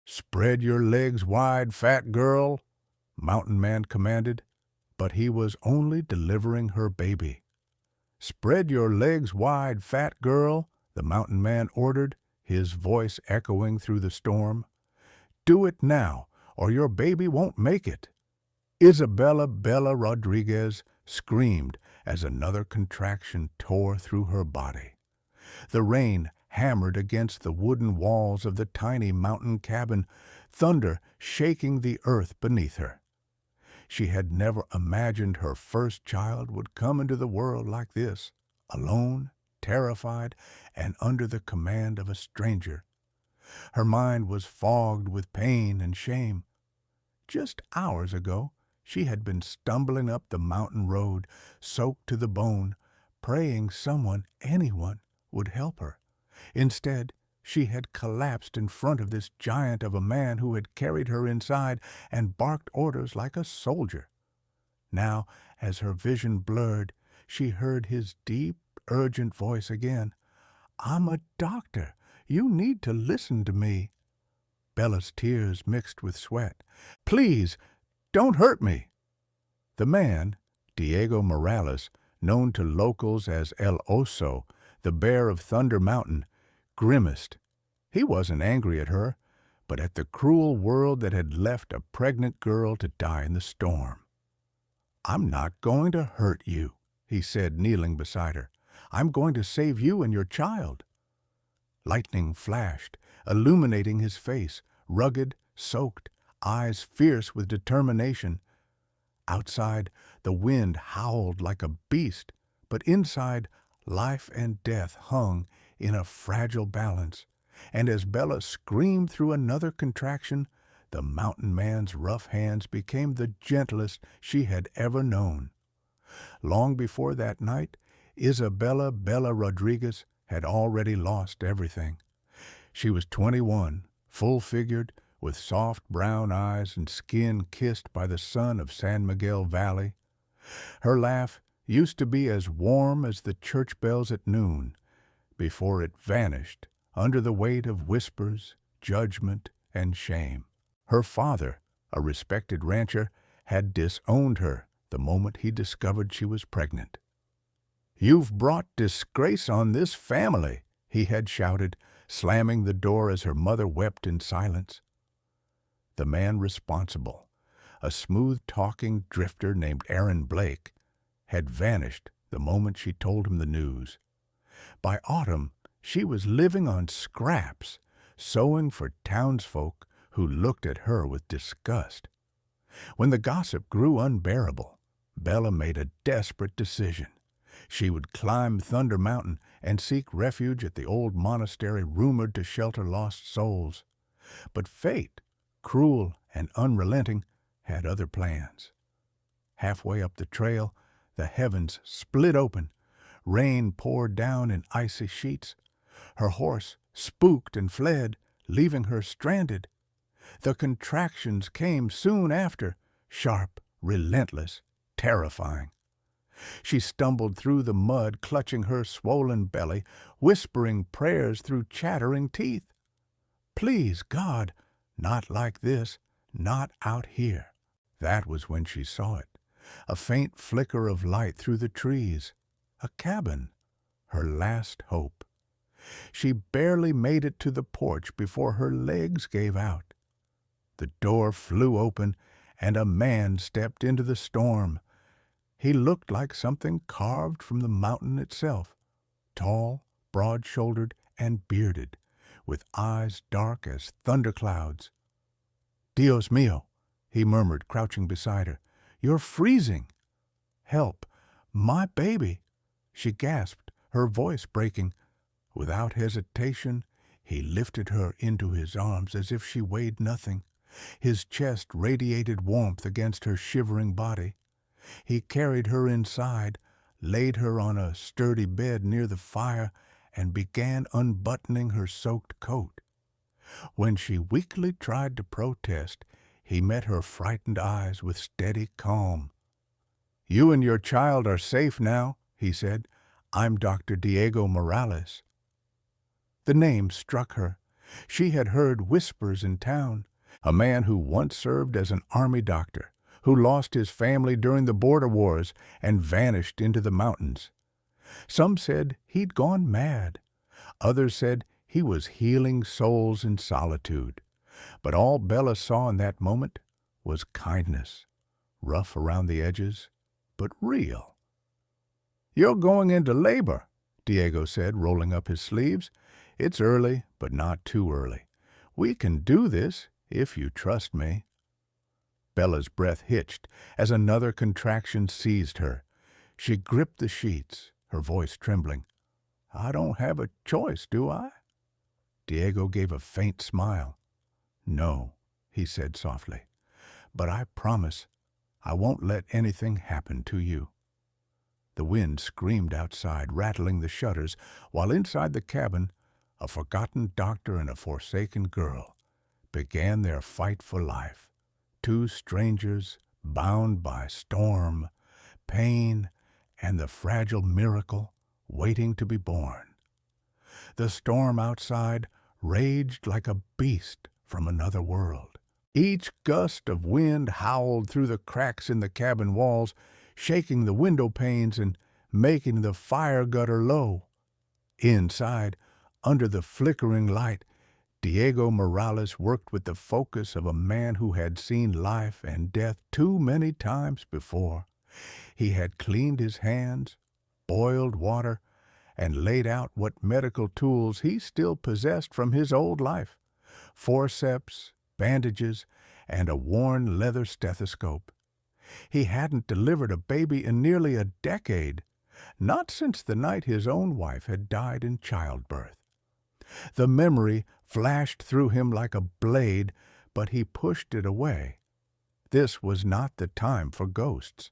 "Spread your legs wide, fat girl," Mountain Man commanded, but he was only delivering her baby. "Spread your legs wide, fat girl," the Mountain Man ordered, his voice echoing through the storm. "Do it now, or your baby won't make it." Isabella Bella Rodriguez screamed as another contraction tore through her body. The rain hammered against the wooden walls of the tiny mountain cabin, thunder shaking the earth beneath her. She had never imagined her first child would come into the world like this, alone, terrified, and under the command of a stranger. Her mind was fogged with pain and shame. Just hours ago, she had been stumbling up the mountain road, soaked to the bone, praying someone, anyone, would help her. Instead, she had collapsed in front of this giant of a man who had carried her inside and barked orders like a soldier. Now, as her vision blurred, she heard his deep, urgent voice again. "I'm a doctor. You need to listen to me." Bella's tears mixed with sweat. "Please, don't hurt me." The man, Diego Morales, known to locals as El Oso, the Bear of Thunder Mountain, grimaced. He wasn't angry at her, but at the cruel world that had left a pregnant girl to die in the storm. "I'm not going to hurt you," he said, kneeling beside her. "I'm going to save you and your child." Lightning flashed, illuminating his face, rugged, soaked, eyes fierce with determination. Outside, the wind howled like a beast, but inside, life and death hung in a fragile balance, and as Bella screamed through another contraction, the mountain man's rough hands became the gentlest she had ever known. Long before that night, Isabella Bella Rodriguez had already lost everything. She was 21, full-figured, with soft brown eyes and skin kissed by the sun of San Miguel Valley. Her laugh used to be as warm as the church bells at noon, before it vanished under the weight of whispers, judgment, and shame. Her father, a respected rancher, had disowned her the moment he discovered she was pregnant. "You've brought disgrace on this family," he had shouted, slamming the door as her mother wept in silence. The man responsible, a smooth-talking drifter named Aaron Blake, had vanished the moment she told him the news. By autumn, she was living on scraps, sewing for townsfolk who looked at her with disgust. When the gossip grew unbearable, Bella made a desperate decision. She would climb Thunder Mountain and seek refuge at the old monastery rumored to shelter lost souls. But fate, cruel and unrelenting, had other plans. Halfway up the trail, the heavens split open. Rain poured down in icy sheets. Her horse spooked and fled, leaving her stranded. The contractions came soon after, sharp, relentless, terrifying. She stumbled through the mud, clutching her swollen belly, whispering prayers through chattering teeth. "Please, God, not like this, not out here." That was when she saw it, a faint flicker of light through the trees, a cabin, her last hope. She barely made it to the porch before her legs gave out. The door flew open, and a man stepped into the storm. He looked like something carved from the mountain itself, tall, broad-shouldered, and bearded, with eyes dark as thunderclouds. "Dios mío," he murmured, crouching beside her. "You're freezing." "Help! My baby!" she gasped, her voice breaking. Without hesitation, he lifted her into his arms as if she weighed nothing. His chest radiated warmth against her shivering body. He carried her inside, laid her on a sturdy bed near the fire, and began unbuttoning her soaked coat. When she weakly tried to protest, he met her frightened eyes with steady calm. "You and your child are safe now," he said. "I'm Dr. Diego Morales." The name struck her, She had heard whispers in town. A man who once served as an army doctor, who lost his family during the border wars and vanished into the mountains. Some said he'd gone mad. Others said he was healing souls in solitude. But all Bella saw in that moment was kindness, rough around the edges, but real. "You're going into labor," Diego said, rolling up his sleeves. "It's early, but not too early. We can do this if you trust me." Bella's breath hitched as another contraction seized her. She gripped the sheets, her voice trembling. "I don't have a choice, do I?" Diego gave a faint smile. "No," he said softly, "but I promise I won't let anything happen to you." The wind screamed outside, rattling the shutters, while inside the cabin, a forgotten doctor and a forsaken girl began their fight for life. Two strangers bound by storm, pain, and the fragile miracle waiting to be born. The storm outside raged like a beast from another world. Each gust of wind howled through the cracks in the cabin walls, shaking the window panes and making the fire gutter low. Inside, under the flickering light, Diego Morales worked with the focus of a man who had seen life and death too many times before. He had cleaned his hands, boiled water, and laid out what medical tools he still possessed from his old life: forceps, bandages, and a worn leather stethoscope. He hadn't delivered a baby in nearly a decade, not since the night his own wife had died in childbirth. The memory flashed through him like a blade, but he pushed it away. This was not the time for ghosts.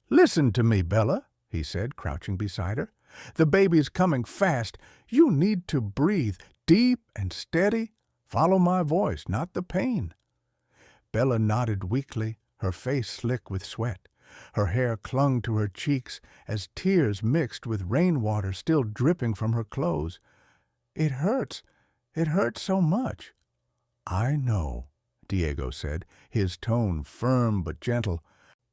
"Listen to me, Bella," he said, crouching beside her. "The baby's coming fast. You need to breathe deep and steady. Follow my voice, not the pain." Bella nodded weakly, her face slick with sweat. Her hair clung to her cheeks as tears mixed with rainwater still dripping from her clothes. "It hurts. It hurts so much." "I know," Diego said, his tone firm but gentle.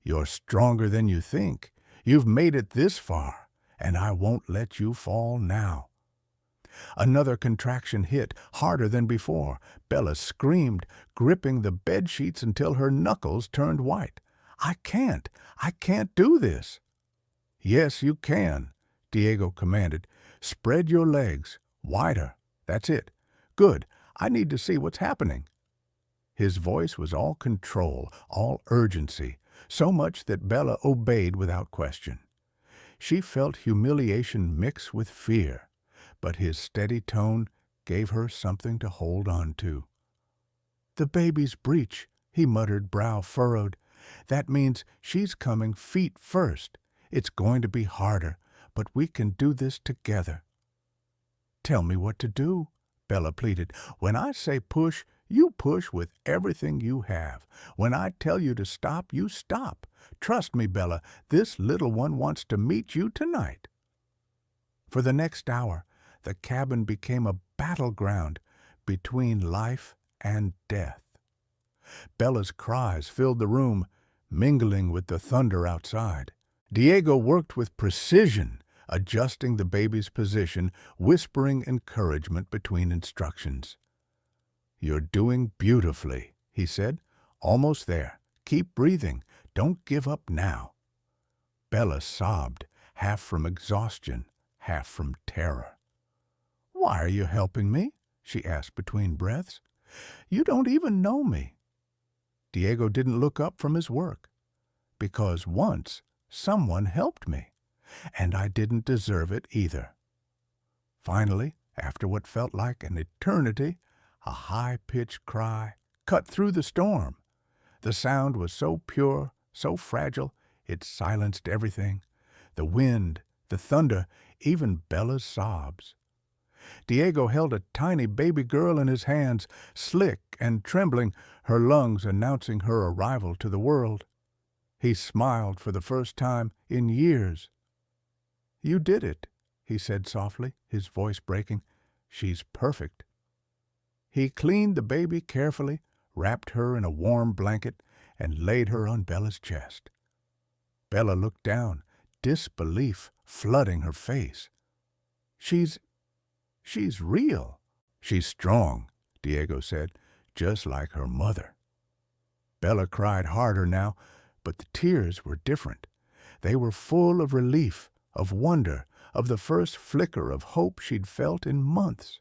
"You're stronger than you think. You've made it this far, and I won't let you fall now." Another contraction hit, harder than before. Bella screamed, gripping the bed sheets until her knuckles turned white. I can't do this." "Yes, you can," Diego commanded. "Spread your legs, wider. That's it. Good. I need to see what's happening." His voice was all control, all urgency, so much that Bella obeyed without question. She felt humiliation mix with fear, but his steady tone gave her something to hold on to. "The baby's breech," he muttered, brow furrowed. "That means she's coming feet first. It's going to be harder, but we can do this together." "Tell me what to do," Bella pleaded. "When I say push, you push with everything you have. When I tell you to stop, you stop. Trust me, Bella, this little one wants to meet you tonight." For the next hour, the cabin became a battleground between life and death. Bella's cries filled the room, mingling with the thunder outside. Diego worked with precision, adjusting the baby's position, whispering encouragement between instructions. "You're doing beautifully," he said. "Almost there. Keep breathing. Don't give up now." Bella sobbed, half from exhaustion, half from terror. "Why are you helping me?" she asked between breaths. "You don't even know me." Diego didn't look up from his work. "Because once someone helped me, and I didn't deserve it either." Finally, after what felt like an eternity, a high-pitched cry cut through the storm. The sound was so pure, so fragile, it silenced everything. The wind, the thunder, even Bella's sobs. Diego held a tiny baby girl in his hands, slick and trembling, her lungs announcing her arrival to the world. He smiled for the first time in years. "You did it," he said softly, his voice breaking. "She's perfect." He cleaned the baby carefully, wrapped her in a warm blanket, and laid her on Bella's chest. Bella looked down, disbelief flooding her face. She's real. She's strong, Diego said, just like her mother. Bella cried harder now, but the tears were different. They were full of relief, of wonder, of the first flicker of hope she'd felt in months.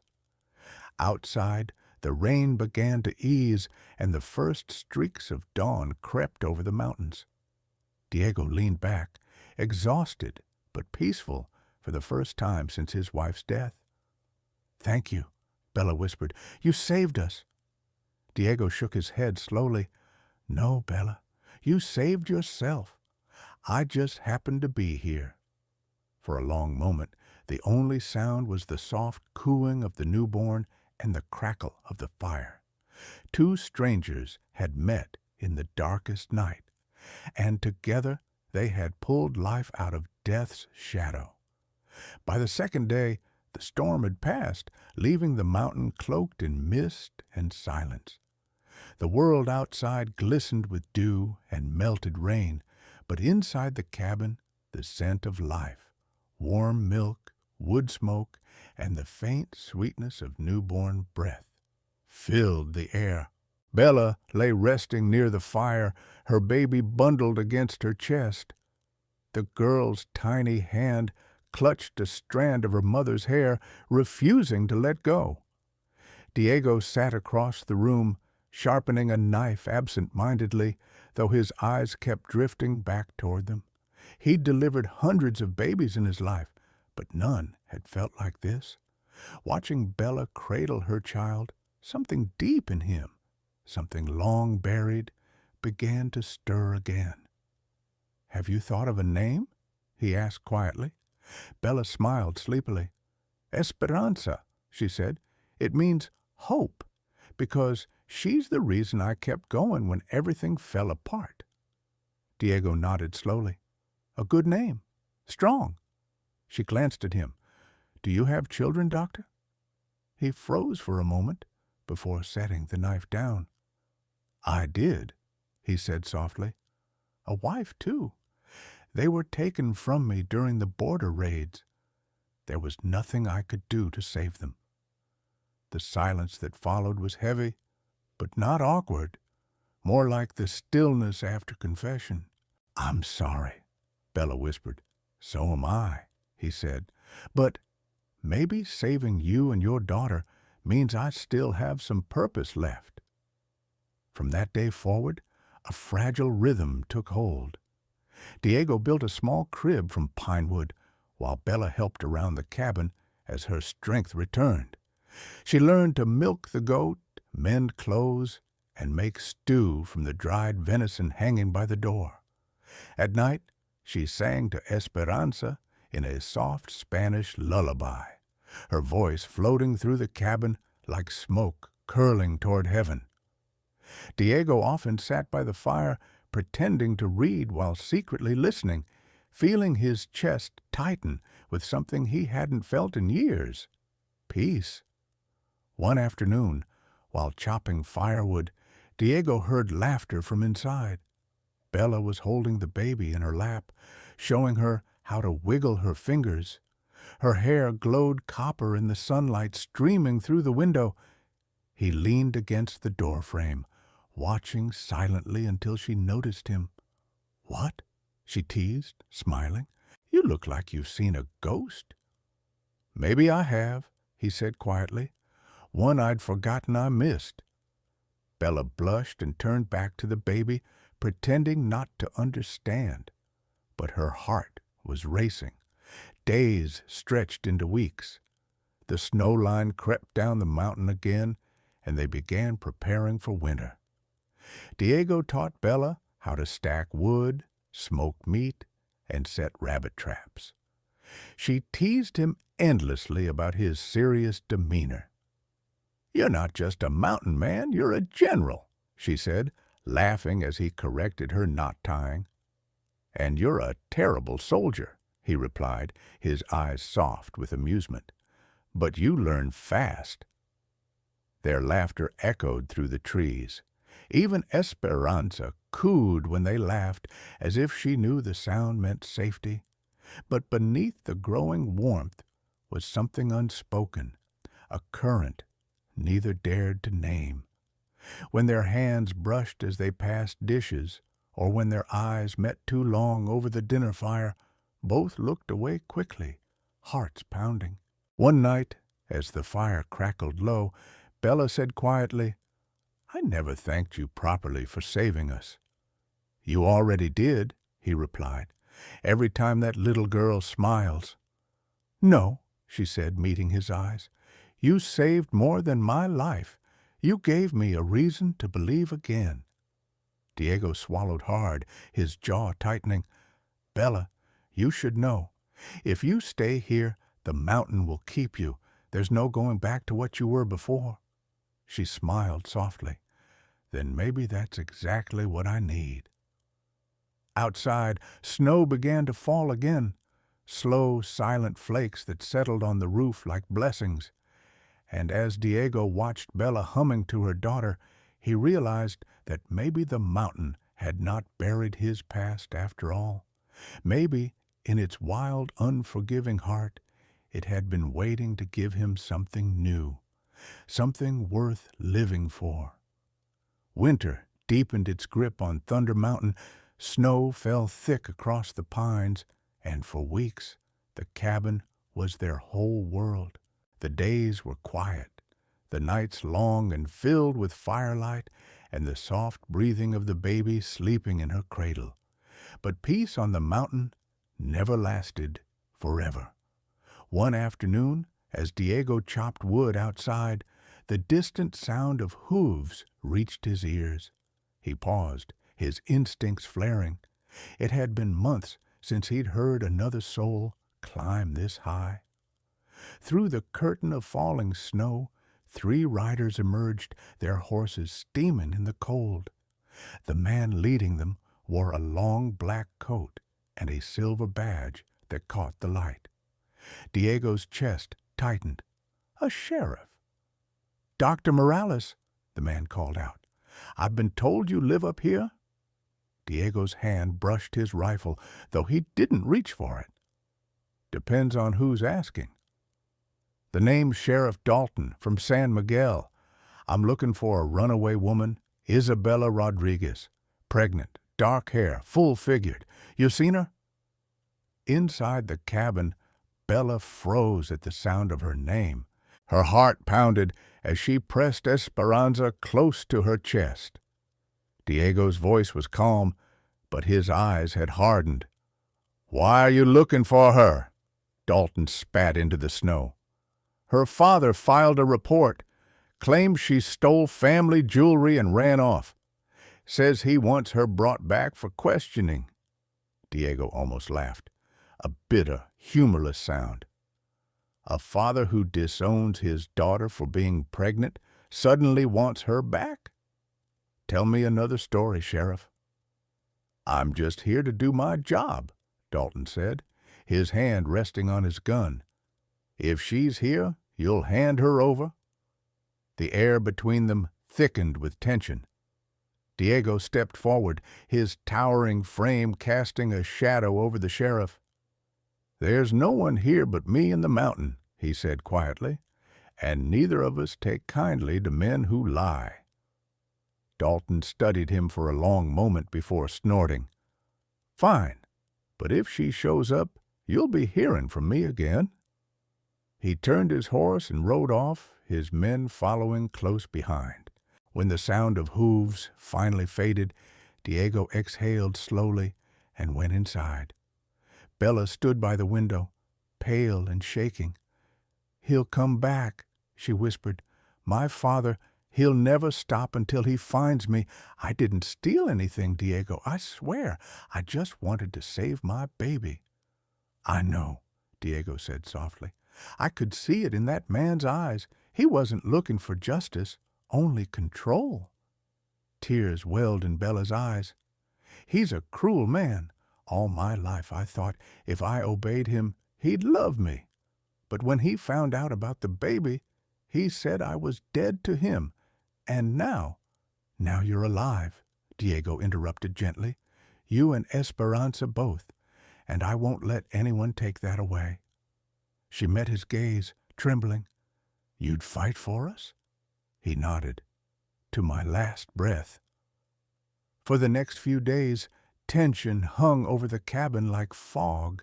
Outside, the rain began to ease, and the first streaks of dawn crept over the mountains. Diego leaned back, exhausted but peaceful for the first time since his wife's death. "Thank you," Bella whispered. "You saved us." Diego shook his head slowly. "No, Bella, you saved yourself. I just happened to be here." For a long moment, the only sound was the soft cooing of the newborn and the crackle of the fire. Two strangers had met in the darkest night, and together they had pulled life out of death's shadow. By the second day, the storm had passed, leaving the mountain cloaked in mist and silence. The world outside glistened with dew and melted rain, but inside the cabin, the scent of life, warm milk, wood smoke, and the faint sweetness of newborn breath filled the air. Bella lay resting near the fire, her baby bundled against her chest. The girl's tiny hand clutched a strand of her mother's hair, refusing to let go. Diego sat across the room, sharpening a knife absent-mindedly, though his eyes kept drifting back toward them. He'd delivered hundreds of babies in his life, but none had felt like this. Watching Bella cradle her child, something deep in him, something long buried, began to stir again. "Have you thought of a name?" he asked quietly. Bella smiled sleepily. "Esperanza," she said. "It means hope, because she's the reason I kept going when everything fell apart." Diego nodded slowly. "A good name. Strong." She glanced at him. "Do you have children, Doctor?" He froze for a moment before setting the knife down. "I did," he said softly. "A wife, too. They were taken from me during the border raids. There was nothing I could do to save them." The silence that followed was heavy, but not awkward, more like the stillness after confession. "I'm sorry," Bella whispered. "So am I," he said. "But maybe saving you and your daughter means I still have some purpose left." From that day forward, a fragile rhythm took hold. Diego built a small crib from pine wood, while Bella helped around the cabin as her strength returned. She learned to milk the goat, mend clothes, and make stew from the dried venison hanging by the door. At night, she sang to Esperanza in a soft Spanish lullaby, her voice floating through the cabin like smoke curling toward heaven. Diego often sat by the fire, pretending to read while secretly listening, feeling his chest tighten with something he hadn't felt in years: peace. One afternoon, while chopping firewood, Diego heard laughter from inside. Bella was holding the baby in her lap, showing her how to wiggle her fingers. Her hair glowed copper in the sunlight streaming through the window. He leaned against the doorframe, watching silently until she noticed him. "What?" she teased, smiling. "You look like you've seen a ghost." "Maybe I have," he said quietly. "One I'd forgotten I missed." Bella blushed and turned back to the baby, pretending not to understand. But her heart was racing. Days stretched into weeks. The snow line crept down the mountain again, and they began preparing for winter. Diego taught Bella how to stack wood, smoke meat, and set rabbit traps. She teased him endlessly about his serious demeanor. "You're not just a mountain man, you're a general," she said, laughing as he corrected her knot tying. "And you're a terrible soldier," he replied, his eyes soft with amusement. "But you learn fast." Their laughter echoed through the trees. Even Esperanza cooed when they laughed, as if she knew the sound meant safety. But beneath the growing warmth was something unspoken, a current neither dared to name. When their hands brushed as they passed dishes, or when their eyes met too long over the dinner fire, both looked away quickly, hearts pounding. One night, as the fire crackled low, Bella said quietly, "I never thanked you properly for saving us." "You already did," he replied. "Every time that little girl smiles." "No," she said, meeting his eyes. "You saved more than my life. You gave me a reason to believe again." Diego swallowed hard, his jaw tightening. "Bella, you should know. If you stay here, the mountain will keep you. There's no going back to what you were before." She smiled softly. "Then maybe that's exactly what I need." Outside, snow began to fall again, slow, silent flakes that settled on the roof like blessings. And as Diego watched Bella humming to her daughter, he realized that maybe the mountain had not buried his past after all. Maybe, in its wild, unforgiving heart, it had been waiting to give him something new, something worth living for. Winter deepened its grip on Thunder Mountain. Snow fell thick across the pines, and for weeks the cabin was their whole world. The days were quiet, the nights long and filled with firelight and the soft breathing of the baby sleeping in her cradle. But peace on the mountain never lasted forever. One afternoon, as Diego chopped wood outside, the distant sound of hooves reached his ears. He paused, his instincts flaring. It had been months since he'd heard another soul climb this high. Through the curtain of falling snow, 3 riders emerged, their horses steaming in the cold. The man leading them wore a long black coat and a silver badge that caught the light. Diego's chest tightened. "A sheriff." "Dr. Morales," the man called out. "I've been told you live up here." Diego's hand brushed his rifle, though he didn't reach for it. "Depends on who's asking." "The name's Sheriff Dalton from San Miguel. I'm looking for a runaway woman, Isabella Rodriguez. Pregnant, dark hair, full-figured. You seen her?" Inside the cabin, Bella froze at the sound of her name. Her heart pounded as she pressed Esperanza close to her chest. Diego's voice was calm, but his eyes had hardened. "Why are you looking for her?" Dalton spat into the snow. "Her father filed a report. Claims she stole family jewelry and ran off. Says he wants her brought back for questioning." Diego almost laughed. A bitter, humorless sound. A father who disowns his daughter for being pregnant suddenly wants her back? "Tell me another story, Sheriff." "I'm just here to do my job," Dalton said, his hand resting on his gun. "If she's here, you'll hand her over?" The air between them thickened with tension. Diego stepped forward, his towering frame casting a shadow over the sheriff. "There's no one here but me and the mountain," he said quietly, "and neither of us take kindly to men who lie." Dalton studied him for a long moment before snorting. "Fine, but if she shows up, you'll be hearing from me again." He turned his horse and rode off, his men following close behind. When the sound of hooves finally faded, Diego exhaled slowly and went inside. Bella stood by the window, pale and shaking. "He'll come back," she whispered. "My father, he'll never stop until he finds me. I didn't steal anything, Diego, I swear. I just wanted to save my baby." "I know," Diego said softly. "I could see it in that man's eyes. He wasn't looking for justice, only control." Tears welled in Bella's eyes. "He's a cruel man. All my life I thought if I obeyed him, he'd love me. But when he found out about the baby, He said I was dead to him, and now you're alive," Diego interrupted gently. "You and Esperanza both, and I won't let anyone take that away." She met his gaze, trembling. "You'd fight for us?" He nodded. "To my last breath." For the next few days, tension hung over the cabin like fog.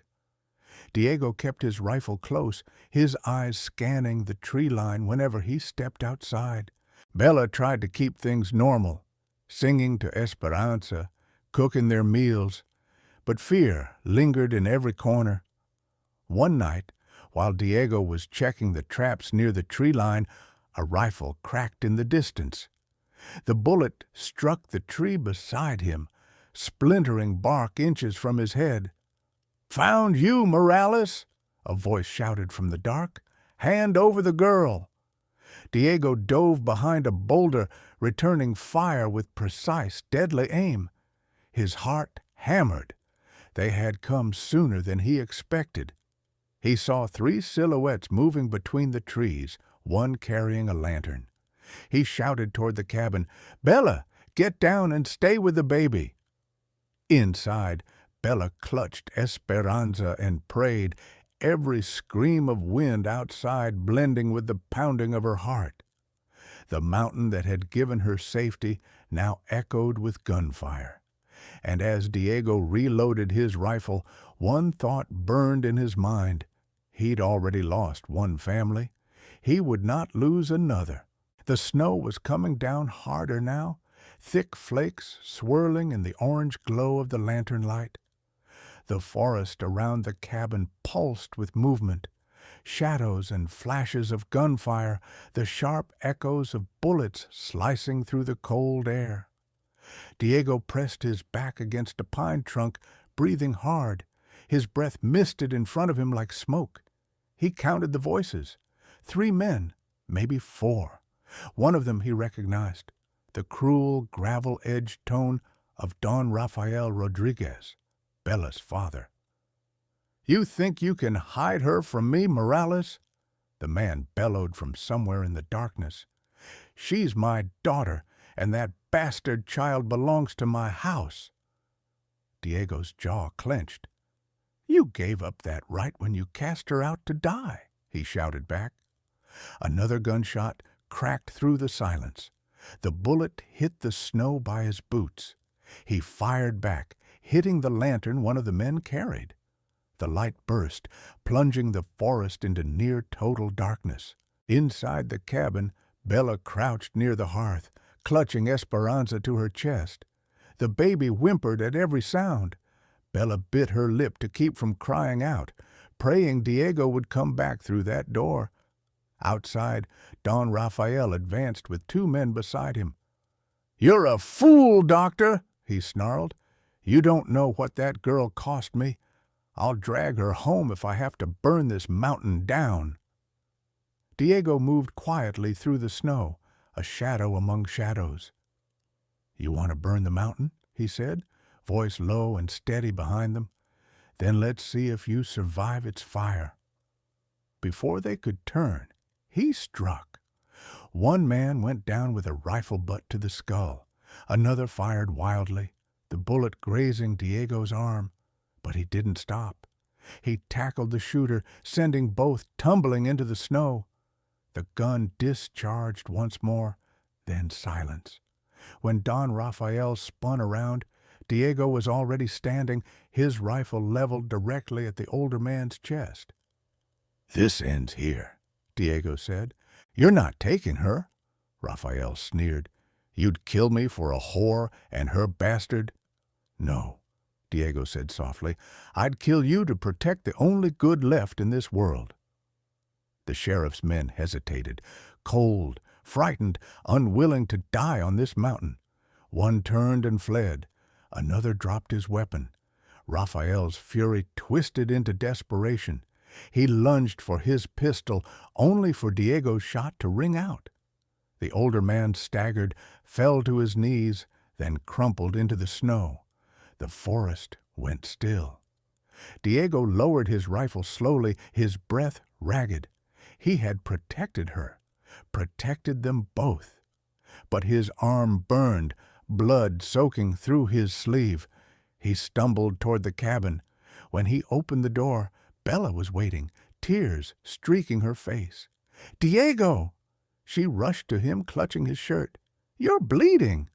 Diego kept his rifle close, his eyes scanning the tree line whenever he stepped outside. Bella tried to keep things normal, singing to Esperanza, cooking their meals, but fear lingered in every corner. One night, while Diego was checking the traps near the tree line, a rifle cracked in the distance. The bullet struck the tree beside him, splintering bark inches from his head. "Found you, Morales!" a voice shouted from the dark. "Hand over the girl!" Diego dove behind a boulder, returning fire with precise, deadly aim. His heart hammered. They had come sooner than he expected. He saw 3 silhouettes moving between the trees, one carrying a lantern. He shouted toward the cabin, "Bella, get down and stay with the baby." Inside, Bella clutched Esperanza and prayed, every scream of wind outside blending with the pounding of her heart. The mountain that had given her safety now echoed with gunfire. And as Diego reloaded his rifle, one thought burned in his mind. He'd already lost one family. He would not lose another. The snow was coming down harder now, thick flakes swirling in the orange glow of the lantern light. The forest around the cabin pulsed with movement, shadows and flashes of gunfire, the sharp echoes of bullets slicing through the cold air. Diego pressed his back against a pine trunk, breathing hard. His breath misted in front of him like smoke. He counted the voices. 3 men, maybe 4. One of them he recognized, the cruel, gravel-edged tone of Don Rafael Rodriguez, Bella's father. "You think you can hide her from me, Morales?" the man bellowed from somewhere in the darkness. "She's my daughter, and that bastard child belongs to my house." Diego's jaw clenched. "You gave up that right when you cast her out to die," he shouted back. Another gunshot cracked through the silence. The bullet hit the snow by his boots. He fired back, hitting the lantern one of the men carried. The light burst, plunging the forest into near-total darkness. Inside the cabin, Bella crouched near the hearth, clutching Esperanza to her chest. The baby whimpered at every sound. Bella bit her lip to keep from crying out, praying Diego would come back through that door. Outside, Don Rafael advanced with 2 men beside him. "You're a fool, Doctor," he snarled. "You don't know what that girl cost me. I'll drag her home if I have to burn this mountain down." Diego moved quietly through the snow, a shadow among shadows. "You want to burn the mountain?" he said, voice low and steady behind them. "Then let's see if you survive its fire." Before they could turn, he struck. One man went down with a rifle butt to the skull. Another fired wildly, the bullet grazing Diego's arm. But he didn't stop. He tackled the shooter, sending both tumbling into the snow. The gun discharged once more, then silence. When Don Rafael spun around, Diego was already standing, his rifle leveled directly at the older man's chest. "This ends here," Diego said. "You're not taking her," Rafael sneered. "You'd kill me for a whore and her bastard?" "No," Diego said softly. "I'd kill you to protect the only good left in this world." The sheriff's men hesitated, cold, frightened, unwilling to die on this mountain. One turned and fled. Another dropped his weapon. Rafael's fury twisted into desperation. He lunged for his pistol, only for Diego's shot to ring out. The older man staggered, fell to his knees, then crumpled into the snow. The forest went still. Diego lowered his rifle slowly, his breath ragged. He had protected her. protected them both. But his arm burned, blood soaking through his sleeve. He stumbled toward the cabin. When he opened the door, Bella was waiting, tears streaking her face. "Diego!" She rushed to him, clutching his shirt. "You're bleeding!"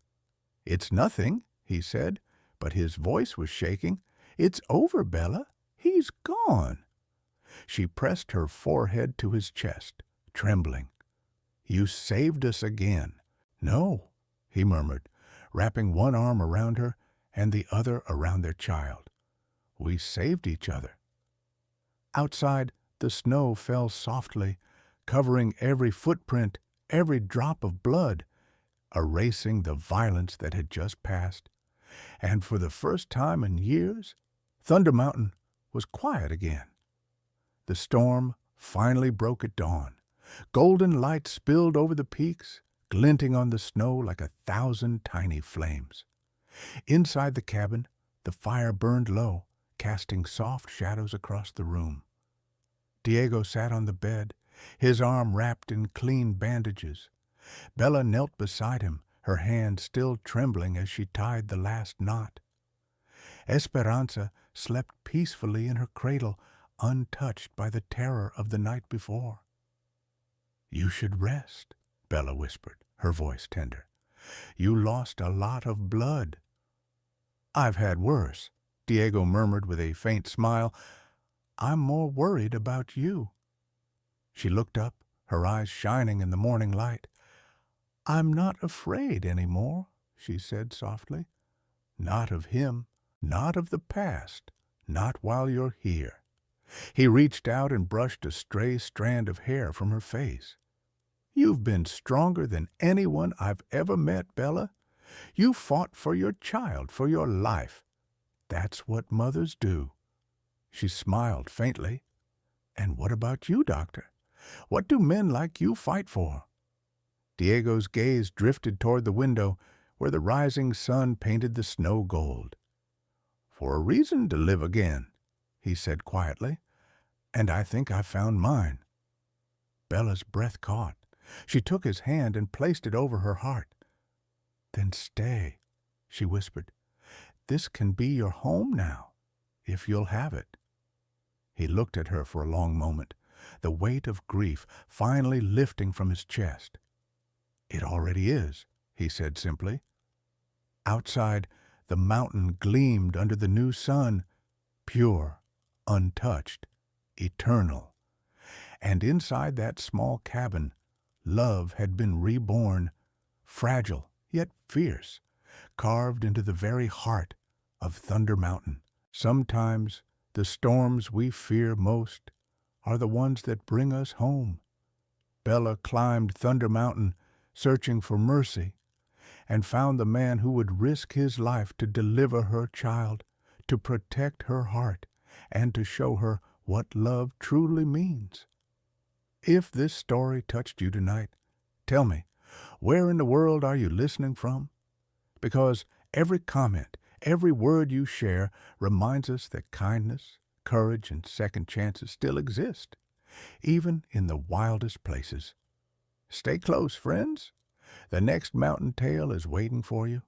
"It's nothing," he said, but his voice was shaking. "It's over, Bella. He's gone." She pressed her forehead to his chest, trembling. "You saved us again." "No," he murmured, wrapping one arm around her and the other around their child. "We saved each other." Outside, the snow fell softly, covering every footprint, every drop of blood, erasing the violence that had just passed. And for the first time in years, Thunder Mountain was quiet again. The storm finally broke at dawn. Golden light spilled over the peaks, glinting on the snow like 1,000 tiny flames. Inside the cabin, the fire burned low, casting soft shadows across the room. Diego sat on the bed, his arm wrapped in clean bandages. Bella knelt beside him, her hand still trembling as she tied the last knot. Esperanza slept peacefully in her cradle, untouched by the terror of the night before. "You should rest," Bella whispered, her voice tender. "You lost a lot of blood." "I've had worse," Diego murmured with a faint smile. "I'm more worried about you." She looked up, her eyes shining in the morning light. "I'm not afraid any more," she said softly. "Not of him, not of the past, not while you're here." He reached out and brushed a stray strand of hair from her face. "You've been stronger than anyone I've ever met, Bella. You fought for your child, for your life. That's what mothers do." She smiled faintly. "And what about you, Doctor? What do men like you fight for?" Diego's gaze drifted toward the window, where the rising sun painted the snow gold. "For a reason to live again," he said quietly, "and I think I've found mine." Bella's breath caught. She took his hand and placed it over her heart. "Then stay," she whispered. "This can be your home now, if you'll have it." He looked at her for a long moment, the weight of grief finally lifting from his chest. "It already is," he said simply. Outside, the mountain gleamed under the new sun, pure, untouched, eternal. And inside that small cabin, love had been reborn, fragile yet fierce, carved into the very heart of Thunder Mountain. Sometimes the storms we fear most are the ones that bring us home. Bella climbed Thunder Mountain, searching for mercy, and found the man who would risk his life to deliver her child, to protect her heart, and to show her what love truly means. If this story touched you tonight, tell me, where in the world are you listening from? Because every comment, every word you share reminds us that kindness, courage, and second chances still exist, even in the wildest places. Stay close, friends. The next mountain tale is waiting for you.